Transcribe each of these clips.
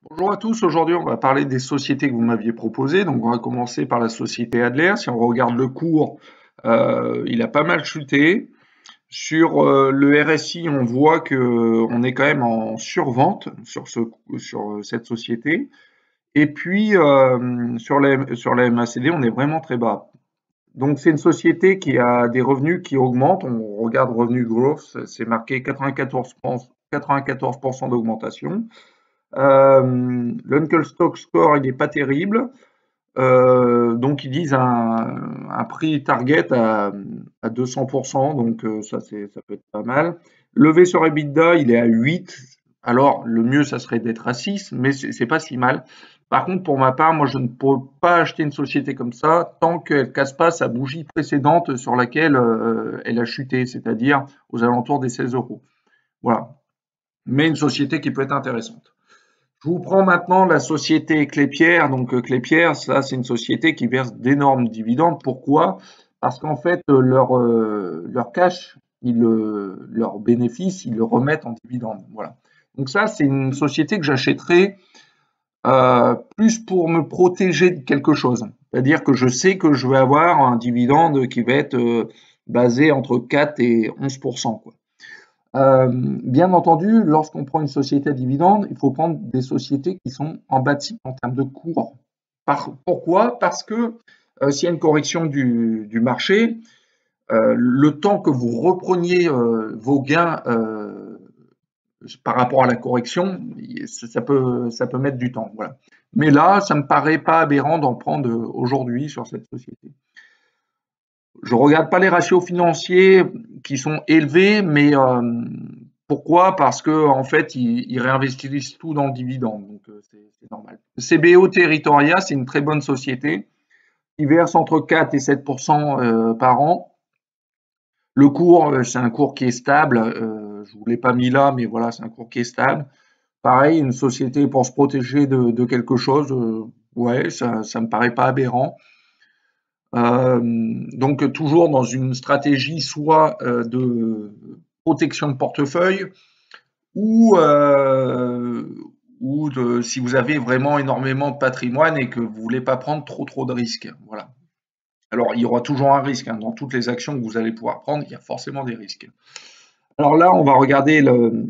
Bonjour à tous, aujourd'hui on va parler des sociétés que vous m'aviez proposées. Donc on va commencer par la société Adler. Si on regarde le cours, il a pas mal chuté. Sur le RSI, on voit que on est quand même en survente sur cette société. Et puis sur la MACD, on est vraiment très bas. Donc c'est une société qui a des revenus qui augmentent. On regarde revenu growth, c'est marqué 94% d'augmentation. L'Uncle Stock Score, il n'est pas terrible. Donc ils disent un prix target à 200%, donc ça peut être pas mal. Levé sur EBITDA, il est à 8. Alors le mieux, ça serait d'être à 6, mais c'est pas si mal. Par contre, pour ma part, moi je ne peux pas acheter une société comme ça tant qu'elle casse pas sa bougie précédente sur laquelle elle a chuté, c'est-à-dire aux alentours des 16 euros. Voilà. Mais une société qui peut être intéressante. Je vous prends maintenant la société Clépierre. Donc Clépierre, ça c'est une société qui verse d'énormes dividendes. Pourquoi? Parce qu'en fait leur cash, leurs bénéfices, ils le remettent en dividendes. Voilà. Donc ça c'est une société que j'achèterai plus pour me protéger de quelque chose. C'est-à-dire que je sais que je vais avoir un dividende qui va être basé entre 4 et 11%, quoi. Bien entendu, lorsqu'on prend une société à dividende, il faut prendre des sociétés qui sont en bas de cycle en termes de cours. Pourquoi? Parce que s'il y a une correction du marché, le temps que vous repreniez vos gains par rapport à la correction, ça peut mettre du temps. Voilà. Mais là, ça me paraît pas aberrant d'en prendre aujourd'hui sur cette société. Je regarde pas les ratios financiers qui sont élevés, mais pourquoi? Parce que en fait, ils réinvestissent tout dans le dividende, donc c'est normal. CBO Territoria, c'est une très bonne société qui verse entre 4 et 7% par an. Le cours, c'est un cours qui est stable. Je vous l'ai pas mis là, mais voilà, c'est un cours qui est stable. Pareil, une société pour se protéger de quelque chose, ouais, ça me paraît pas aberrant. Donc toujours dans une stratégie soit de protection de portefeuille ou, si vous avez vraiment énormément de patrimoine et que vous voulez pas prendre trop de risques. Voilà. Alors il y aura toujours un risque, hein. Dans toutes les actions que vous allez pouvoir prendre, il y a forcément des risques. Alors là, on va regarder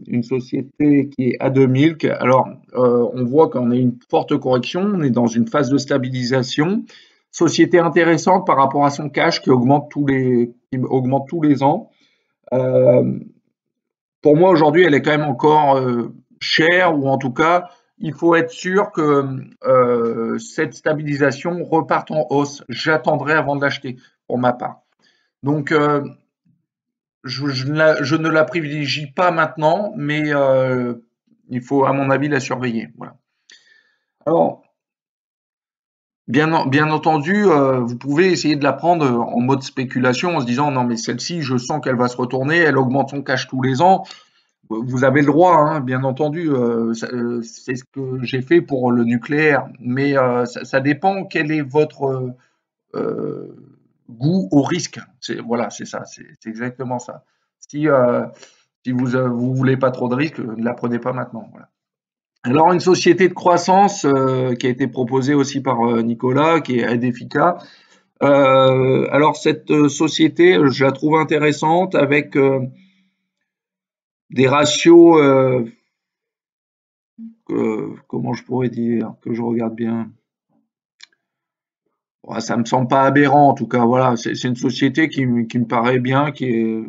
une société qui est A2000. Alors, on voit qu'on a une forte correction, on est dans une phase de stabilisation. Société intéressante par rapport à son cash qui augmente tous les ans. Euh, pour moi, aujourd'hui, elle est quand même encore chère, ou en tout cas, il faut être sûr que cette stabilisation reparte en hausse. J'attendrai avant de l'acheter, pour ma part. Donc, je ne la privilégie pas maintenant, mais il faut, à mon avis, la surveiller. Voilà. Alors, bien entendu, vous pouvez essayer de la prendre en mode spéculation en se disant non, mais celle-ci, je sens qu'elle va se retourner, elle augmente son cash tous les ans. Vous avez le droit, hein, bien entendu, c'est ce que j'ai fait pour le nucléaire, mais ça dépend quel est votre goût au risque. Voilà, c'est ça, c'est exactement ça. Si, si vous voulez pas trop de risques, ne la prenez pas maintenant. Voilà. Alors une société de croissance qui a été proposée aussi par Nicolas, qui est Edifica. Alors cette société, je la trouve intéressante avec des ratios, comment je pourrais dire, que je regarde bien. Ouais, ça me semble pas aberrant en tout cas. Voilà, c'est une société qui me paraît bien, je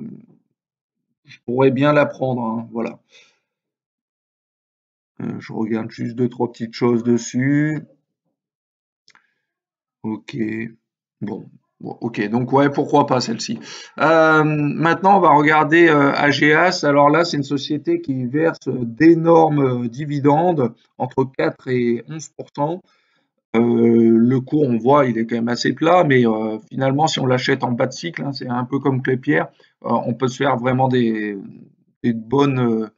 pourrais bien la prendre, hein, voilà. Je regarde juste deux, trois petites choses dessus. Ok. Bon. Bon, ok. Donc ouais, pourquoi pas celle-ci. Maintenant, on va regarder AGAS. Alors là, c'est une société qui verse d'énormes dividendes, entre 4 et 11%. Le cours, on voit, il est quand même assez plat, mais finalement, si on l'achète en bas de cycle, hein, c'est un peu comme Clépierre, on peut se faire vraiment des bonnes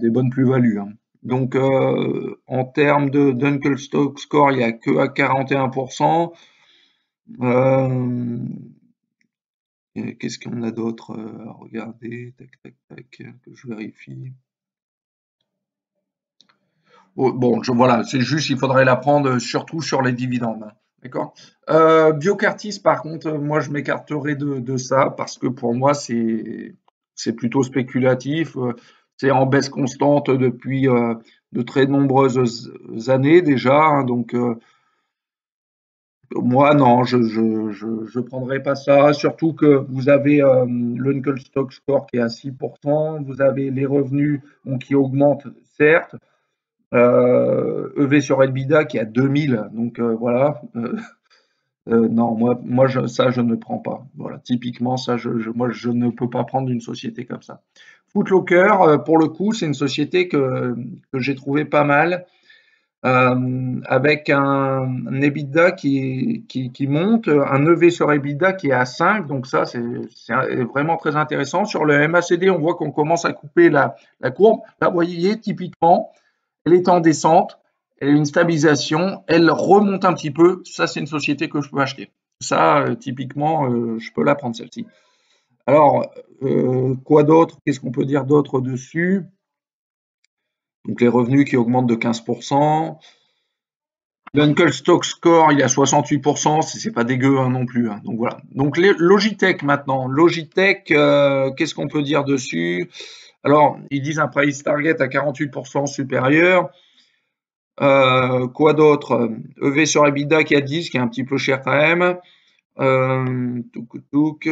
des bonnes plus-values, hein. Donc, en termes d'Uncle Stock Score, il n'y a que à 41%. Euh, Qu'est-ce qu'on a d'autre à regarder? Tac, tac, tac, que je vérifie. Oh, bon, voilà, c'est juste, il faudrait la prendre surtout sur les dividendes, hein. D'accord? Biocartis, par contre, moi, je m'écarterai de ça parce que pour moi, c'est plutôt spéculatif. C'est en baisse constante depuis de très nombreuses années déjà, hein. Donc, moi, non, je prendrai pas ça. Surtout que vous avez l'Uncle Stock Score qui est à 6%, vous avez les revenus bon, qui augmentent, certes. EV sur EBITDA qui est à 2000, donc voilà. Non, moi ça, je ne prends pas. Voilà, typiquement, ça, moi, je ne peux pas prendre une société comme ça. Footlocker, pour le coup, c'est une société que j'ai trouvé pas mal, avec un EBITDA qui monte, un EV sur EBITDA qui est à 5, donc ça, c'est vraiment très intéressant. Sur le MACD, on voit qu'on commence à couper la courbe. Là, vous voyez, typiquement, elle est en descente, elle a une stabilisation, elle remonte un petit peu. Ça, c'est une société que je peux acheter. Ça, typiquement, je peux la prendre celle-ci. Alors, quoi d'autre? Qu'est-ce qu'on peut dire d'autre dessus? Donc les revenus qui augmentent de 15%. L'Uncle Stock Score, il est à 68%, c'est pas dégueu hein, non plus, hein. Donc voilà. Donc les Logitech maintenant. Logitech, qu'est-ce qu'on peut dire dessus? Alors, ils disent un price target à 48% supérieur. Quoi d'autre? EV sur EBITDA qui est à 10, qui est un petit peu cher quand même. Touc.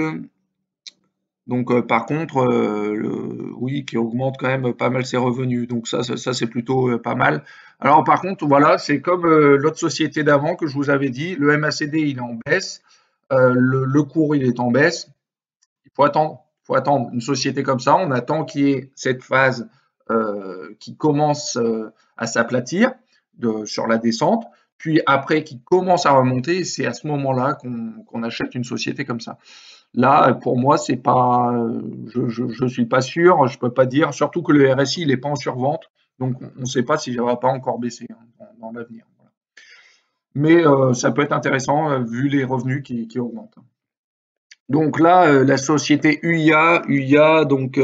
Donc par contre, oui, qui augmente quand même pas mal ses revenus. Donc ça c'est plutôt pas mal. Alors par contre, voilà, c'est comme l'autre société d'avant que je vous avais dit, le MACD il est en baisse, le cours il est en baisse. Il faut attendre. Il faut attendre une société comme ça. On attend qu'il y ait cette phase qui commence à s'aplatir sur la descente, puis après qui commence à remonter. C'est à ce moment-là qu'on achète une société comme ça. Là, pour moi, c'est pas, je suis pas sûr, je peux pas dire. Surtout que le RSI, il est pas en survente, donc on ne sait pas si ça va pas encore baisser hein, dans l'avenir. Voilà. Mais ça peut être intéressant vu les revenus qui augmentent. Donc là, la société UIA donc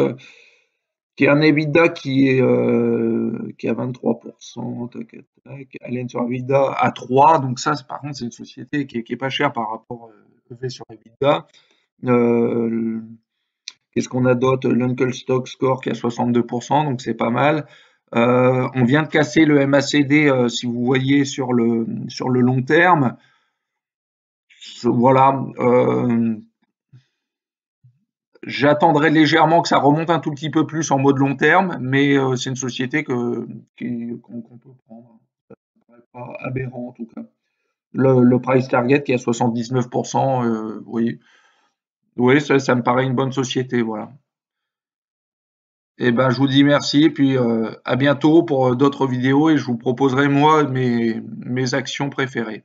qui est un EBITDA qui est à 23%, tac, tac, Allen sur EBITDA à 3, donc ça, par contre, c'est une société qui est pas chère par rapport EV sur EBITDA. Euh, Qu'est-ce qu'on a d'autre? L'Uncle Stock Score qui est à 62%, donc c'est pas mal. On vient de casser le MACD, si vous voyez sur le long terme. Voilà. J'attendrai légèrement que ça remonte un tout petit peu plus en mode long terme, mais c'est une société qu'on peut prendre. Ça ne paraît pas aberrant en tout cas. Le price target qui est à 79%, oui, oui, ça me paraît une bonne société, voilà. Eh ben, je vous dis merci et puis à bientôt pour d'autres vidéos et je vous proposerai moi mes actions préférées.